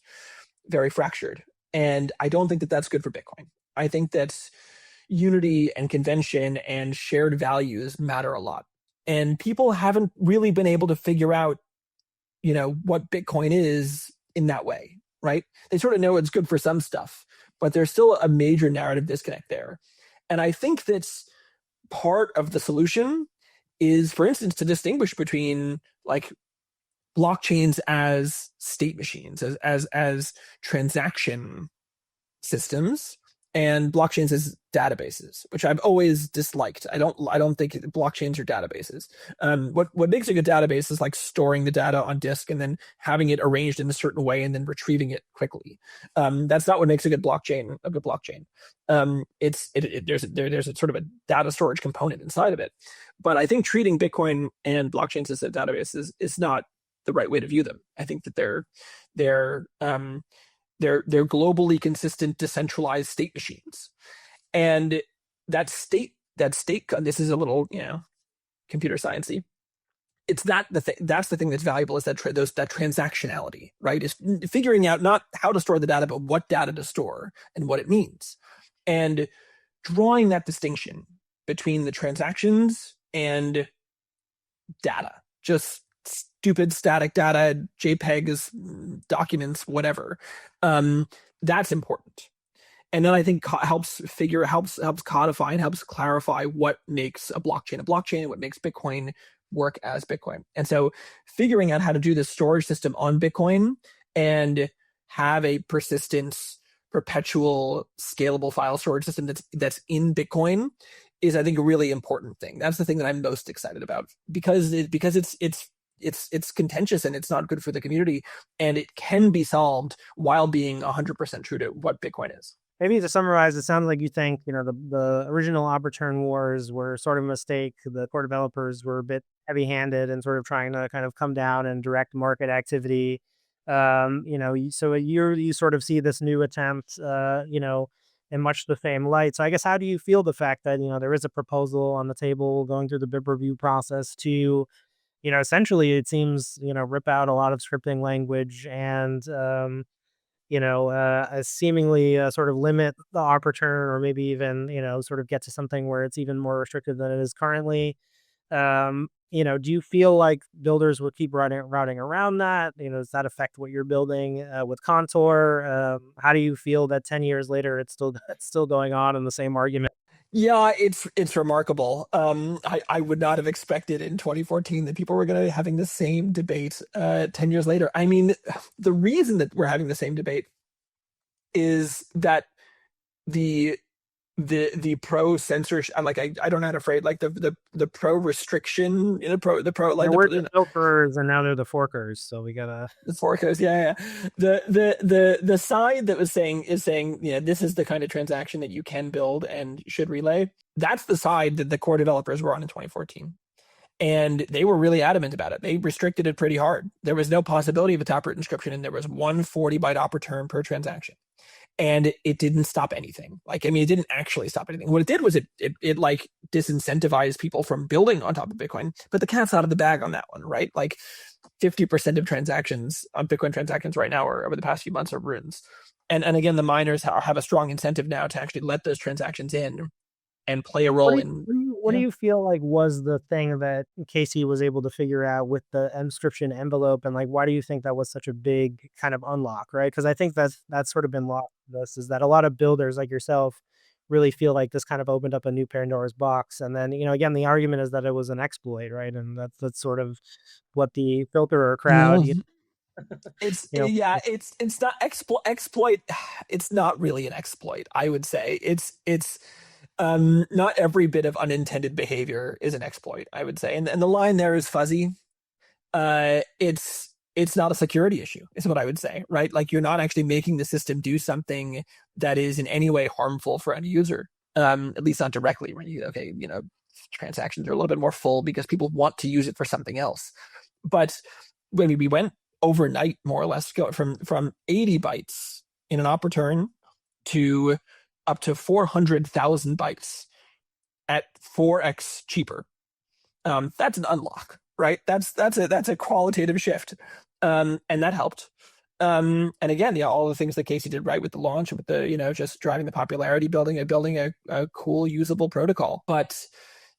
very fractured. And I don't think that that's good for Bitcoin. I think that unity and convention and shared values matter a lot. And people haven't really been able to figure out, what Bitcoin is in that way, right? They sort of know it's good for some stuff, but there's still a major narrative disconnect there. And I think that's part of the solution is, for instance, to distinguish between like blockchains as state machines, as transaction systems, and blockchains as databases, which I've always disliked. I don't think blockchains are databases. What makes a good database is like storing the data on disk and then having it arranged in a certain way and then retrieving it quickly. That's not what makes a good blockchain a good blockchain. There's a sort of a data storage component inside of it. But I think treating Bitcoin and blockchains as a database is not the right way to view them. I think that they're globally consistent, decentralized state machines, and that state. This is a little, computer sciencey. It's that's the thing that's valuable is that transactionality, right? Is figuring out not how to store the data, but what data to store and what it means, and drawing that distinction between the transactions and data, just stupid static data, JPEGs, documents, whatever. That's important. And then I think helps codify and helps clarify what makes a blockchain and what makes Bitcoin work as Bitcoin. And so figuring out how to do this storage system on Bitcoin and have a persistent, perpetual, scalable file storage system that's in Bitcoin is, I think, a really important thing. That's the thing that I'm most excited about because it's contentious and it's not good for the community, and it can be solved while being 100% true to what Bitcoin is. Maybe to summarize, it sounds like you think, the original op return wars were sort of a mistake. The core developers were a bit heavy-handed and sort of trying to kind of come down and direct market activity. So you sort of see this new attempt, in much the same light. So I guess, how do you feel the fact that, there is a proposal on the table going through the BIP review process to, essentially it seems, rip out a lot of scripting language and, seemingly sort of limit the op return, or maybe even, sort of get to something where it's even more restrictive than it is currently. Do you feel like builders will keep routing around that? Does that affect what you're building with Kontor? How do you feel that 10 years later it's still going on in the same argument? Yeah, it's remarkable. I would not have expected in 2014 that people were going to be having the same debate 10 years later. I mean, the reason that we're having the same debate is that the the pro censorship, like I don't know how to phrase, like the pro restriction, the pro like we're the filterers and now they're the forkers, so we gotta the forkers, yeah. The side that is saying, this is the kind of transaction that you can build and should relay. That's the side that the core developers were on in 2014. And they were really adamant about it. They restricted it pretty hard. There was no possibility of a taproot inscription, and there was one 40-byte op return per transaction. And it didn't stop anything. It didn't actually stop anything. What it did was it like disincentivized people from building on top of Bitcoin. But the cat's out of the bag on that one, right? Like 50% of transactions on Bitcoin transactions right now, or over the past few months, are runes. And again, the miners have a strong incentive now to actually let those transactions in and play a role what do you feel like was the thing that Casey was able to figure out with the inscription envelope, and like why do you think that was such a big kind of unlock, right? Because I think that's sort of been lost. This is that a lot of builders like yourself really feel like this kind of opened up a new Pandora's box, and then again the argument is that it was an exploit, right? And that's sort of what the filterer crowd. It's not exploit. It's not really an exploit, I would say. It's not every bit of unintended behavior is an exploit, I would say. And the line there is fuzzy. It's not a security issue, is what I would say, right? Like you're not actually making the system do something that is in any way harmful for any user, at least not directly. Right? Transactions are a little bit more full because people want to use it for something else. But when we went overnight, more or less, go from 80 bytes in an op return to up to 400,000 bytes at 4x cheaper. That's an unlock, right? That's a qualitative shift, and that helped. And again, all the things that Casey did right with the launch, with the just driving the popularity, building a cool, usable protocol. But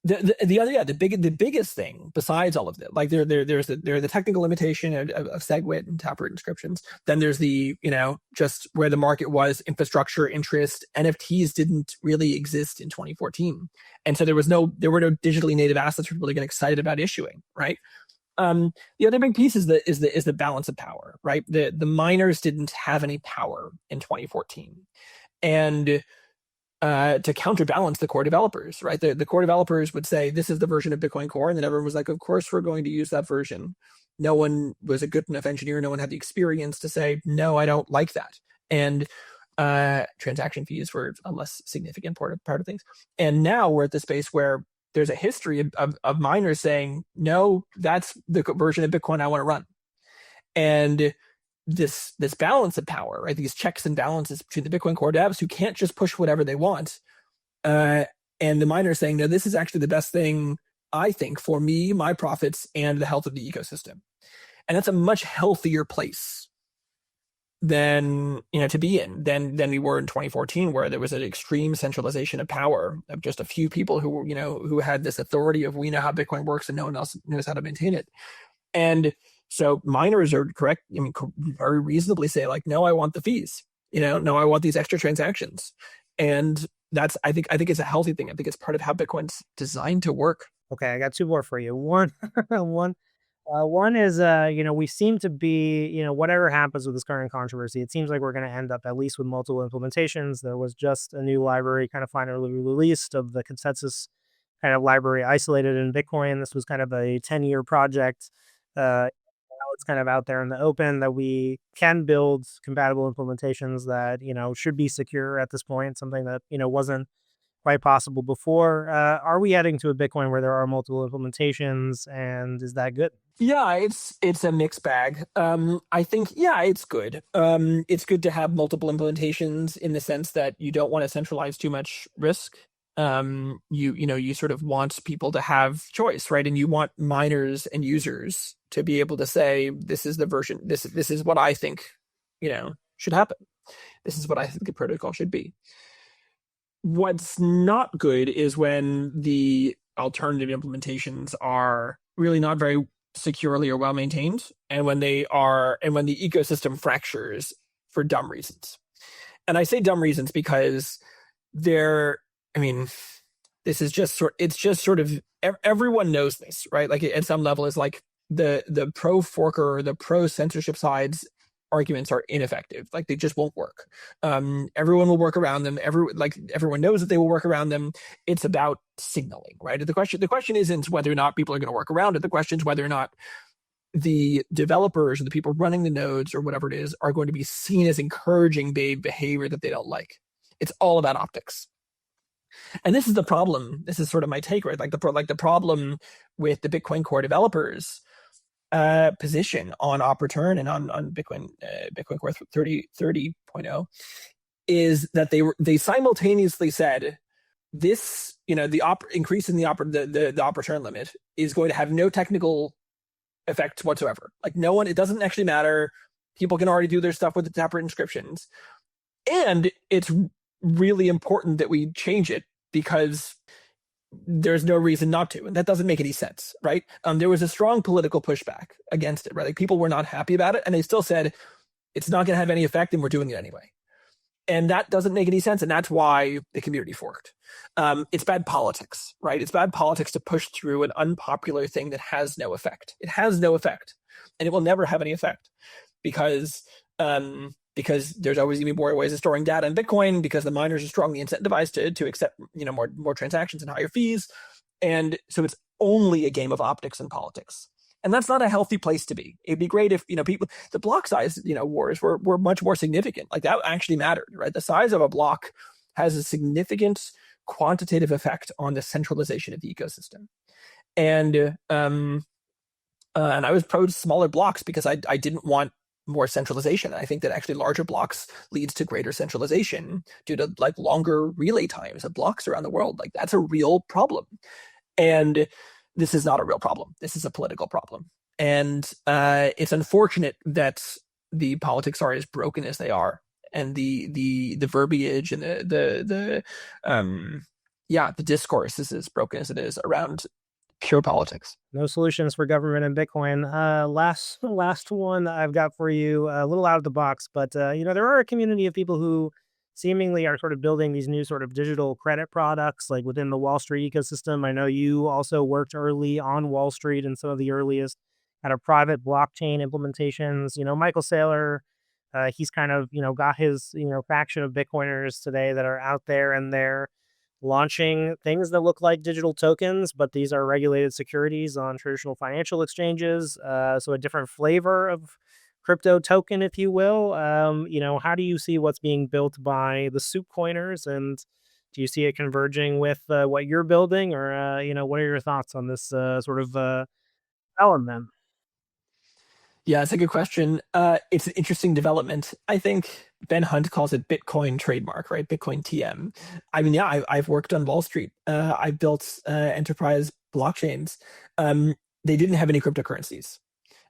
the biggest thing besides all of that, like there's the technical limitation of SegWit and taproot inscriptions. Then there's the just where the market was, infrastructure interest. NFTs didn't really exist in 2014, and so there were no digitally native assets for people to get excited about issuing, right? The other big piece is the balance of power, right? The miners didn't have any power in 2014, and to counterbalance the core developers, right? The core developers would say, this is the version of Bitcoin Core. And then everyone was like, of course, we're going to use that version. No one was a good enough engineer. No one had the experience to say, no, I don't like that. And transaction fees were a less significant part of things. And now we're at the space where there's a history of miners saying, no, that's the version of Bitcoin I want to run. And this balance of power, right? These checks and balances between the Bitcoin core devs who can't just push whatever they want, and the miners saying, no, this is actually the best thing, I think, for me, my profits, and the health of the ecosystem. And that's a much healthier place than to be in than we were in 2014, where there was an extreme centralization of power of just a few people who had this authority of, we know how Bitcoin works and no one else knows how to maintain it. And so miners are correct. Very reasonably say, like, no, I want the fees. No, I want these extra transactions. And that's, I think it's a healthy thing. I think it's part of how Bitcoin's designed to work. Okay, I got two more for you. One is, we seem to be, whatever happens with this current controversy, it seems like we're going to end up at least with multiple implementations. There was just a new library kind of finally released of the consensus kind of library isolated in Bitcoin. This was kind of a 10-year project. Now it's kind of out there in the open that we can build compatible implementations that, should be secure at this point, something that, wasn't quite possible before. Are we heading to a Bitcoin where there are multiple implementations, and is that good? Yeah, it's a mixed bag. I think, it's good. It's good to have multiple implementations in the sense that you don't want to centralize too much risk. You sort of want people to have choice, right? And you want miners and users to be able to say, this is the version, this is what I think, should happen. This is what I think the protocol should be. What's not good is when the alternative implementations are really not very securely or well maintained, and when the ecosystem fractures for dumb reasons. And I say dumb reasons because this is just sort of everyone knows this, right? Like at some level is like the pro forker or the pro censorship sides arguments are ineffective. Like, they just won't work. Everyone will work around them. Everyone knows that they will work around them. It's about signaling, right? The question isn't whether or not people are going to work around it. The question is whether or not the developers or the people running the nodes or whatever it is are going to be seen as encouraging behavior that they don't like. It's all about optics. And this is the problem. This is sort of my take, right? Like the problem with the Bitcoin core developers position on op return and on Bitcoin core 30.0 is that they simultaneously said this, the increase in the op return limit is going to have no technical effect whatsoever. Like, it doesn't actually matter. People can already do their stuff with the Taproot inscriptions. And it's really important that we change it because there's no reason not to. And that doesn't make any sense, right? There was a strong political pushback against it, right? Like, people were not happy about it, and they still said it's not going to have any effect and we're doing it anyway. And that doesn't make any sense. And that's why the community forked. It's bad politics, right? It's bad politics to push through an unpopular thing that has no effect. It has no effect, and it will never have any effect because there's always going to be more ways of storing data in Bitcoin, because the miners are strongly incentivized to accept, more transactions and higher fees. And so it's only a game of optics and politics. And that's not a healthy place to be. It'd be great if, the block size, wars were much more significant. Like, that actually mattered, right? The size of a block has a significant quantitative effect on the centralization of the ecosystem. And I was pro smaller blocks because I didn't want more centralization. I think that actually larger blocks leads to greater centralization due to longer relay times of blocks around the world. Like, that's a real problem. And this is not a real problem. This is a political problem. And it's unfortunate that the politics are as broken as they are, and the verbiage and the discourse is as broken as it is around pure politics. No solutions for government and Bitcoin. Last one I've got for you, a little out of the box, but there are a community of people who seemingly are sort of building these new sort of digital credit products, like within the Wall Street ecosystem. I know you also worked early on Wall Street in some of the earliest kind of private blockchain implementations. Michael Saylor, he's kind of, got his, faction of Bitcoiners today that are out there, and they're launching things that look like digital tokens, but these are regulated securities on traditional financial exchanges. So a different flavor of crypto token, if you will. How do you see what's being built by the soup coiners, and do you see it converging with what you're building, or what are your thoughts on this sort of element? Yeah, it's a good question. It's an interesting development. I think Ben Hunt calls it Bitcoin trademark, right? Bitcoin TM. I mean, yeah, I've worked on Wall Street. I've built enterprise blockchains. They didn't have any cryptocurrencies.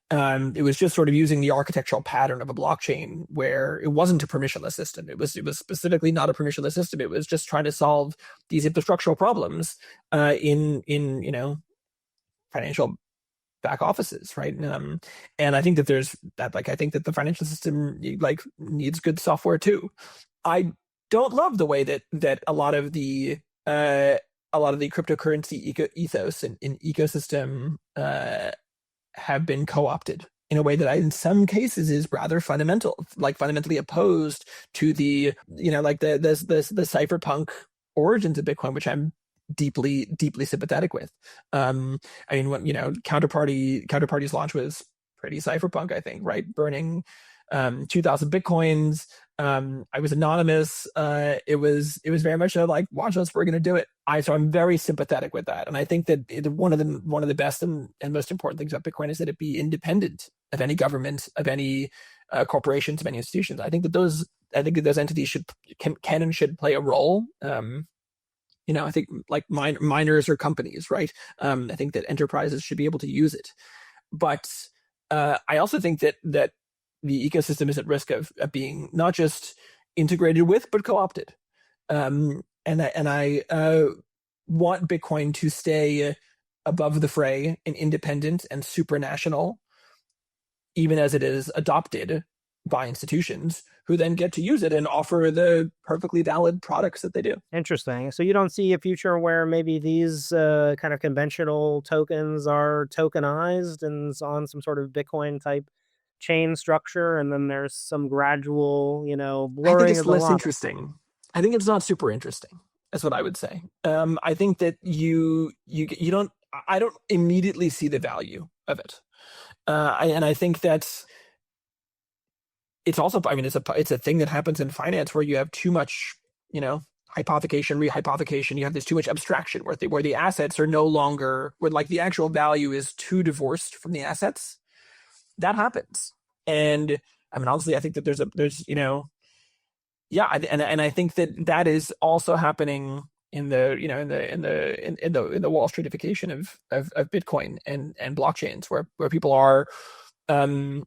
It was just sort of using the architectural pattern of a blockchain, where it wasn't a permissionless system. It was specifically not a permissionless system. It was just trying to solve these infrastructural problems in financial back offices, right? And I think that there's that. I think that the financial system needs good software too. I don't love the way that a lot of the cryptocurrency ethos and ecosystem have been co-opted in a way that in some cases is rather fundamentally opposed to the the cypherpunk origins of Bitcoin, which I'm deeply sympathetic with. I mean, Counterparty's launch was pretty cypherpunk, I think, right? Burning 2,000 Bitcoins. I was anonymous. It was very much watch us, we're going to do it. So I'm very sympathetic with that. And I think that one of the best and most important things about Bitcoin is that it be independent of any government, of any corporations, of any institutions. I think that those entities can and should play a role. I think miners or companies, right? I think that enterprises should be able to use it. But I also think that the ecosystem is at risk of being not just integrated with, but co-opted. And I want Bitcoin to stay above the fray and independent and supranational, even as it is adopted by institutions who then get to use it and offer the perfectly valid products that they do. Interesting. So you don't see a future where maybe these kind of conventional tokens are tokenized and on some sort of Bitcoin type chain structure, and then there's some gradual, I think blurring it's of the less line. interesting. I think it's not super interesting. That's what I would say. I think that you don't. I don't immediately see the value of it, and I think that it's also. I mean, it's a thing that happens in finance where you have too much, hypothecation, rehypothecation. You have this too much abstraction where the assets are no longer, where like the actual value is too divorced from the assets. That happens, and I mean, honestly, I think that there's yeah, and I think that is also happening in the in the Wall Street-ification of Bitcoin and blockchains, where people are often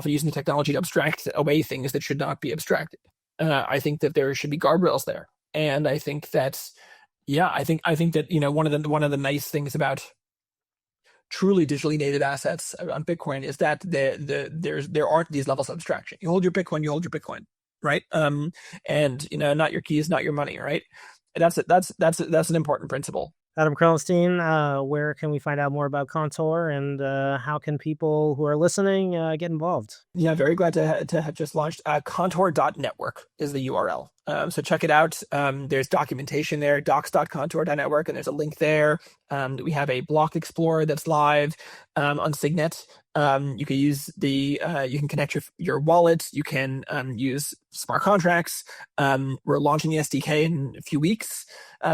using the technology to abstract away things that should not be abstracted. I think that there should be guardrails there, and I think that I think that one of the nice things about truly digitally native assets on Bitcoin is that there aren't these levels of abstraction. You hold your Bitcoin, right? And not your keys, not your money, right? That's an important principle. Adam Krellenstein, where can we find out more about Kontor, and how can people who are listening get involved? Yeah, very glad to have just launched. Kontor.network is the URL. So check it out. There's documentation there, docs.kontor.network, and there's a link there. We have a block explorer that's live on Signet. You can use you can connect your wallet. You can use smart contracts. We're launching the SDK in a few weeks,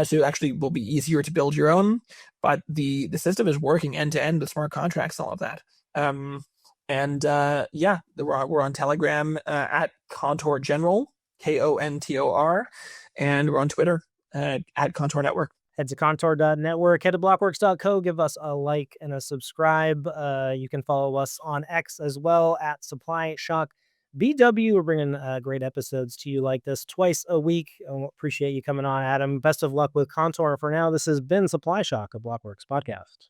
so it actually will be easier to build your own. But the system is working end to end with smart contracts, all of that. We're on Telegram at Kontor General, Kontor, and we're on Twitter at Kontor Network. Head to Kontor.network, head to blockworks.co, give us a like and a subscribe. You can follow us on X as well at Supply Shock BW. We're bringing great episodes to you like this twice a week. I appreciate you coming on, Adam. Best of luck with Kontor. For now, this has been Supply Shock, a Blockworks podcast.